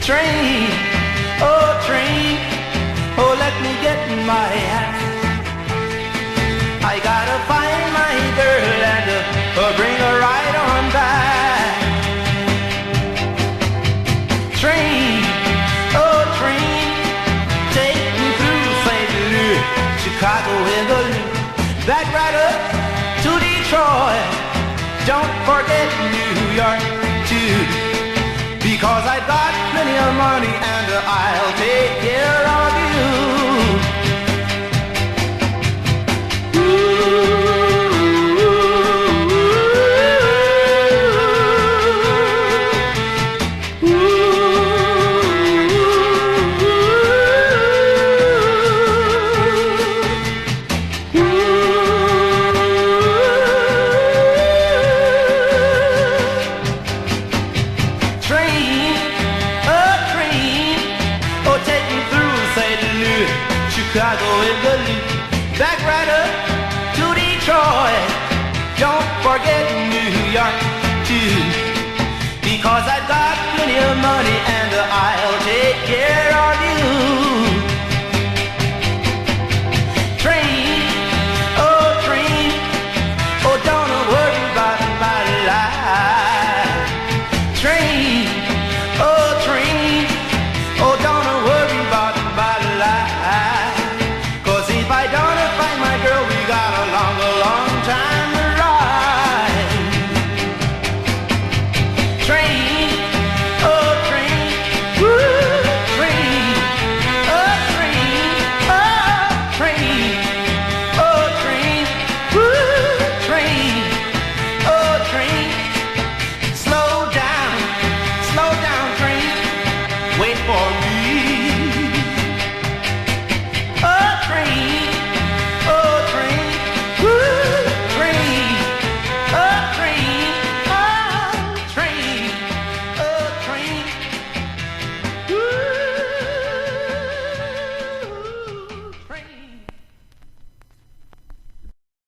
Train, oh let me get in my hat. I gotta find my girl and bring her right on back. Train, oh train, take me through St. Louis, Chicago in the loop, back right up to Detroit. Don't forget New York too, because I got plenty of money and I'll take care of you. Chicago in the loop, back right up to Detroit. Don't forget New York too, because I got plenty of money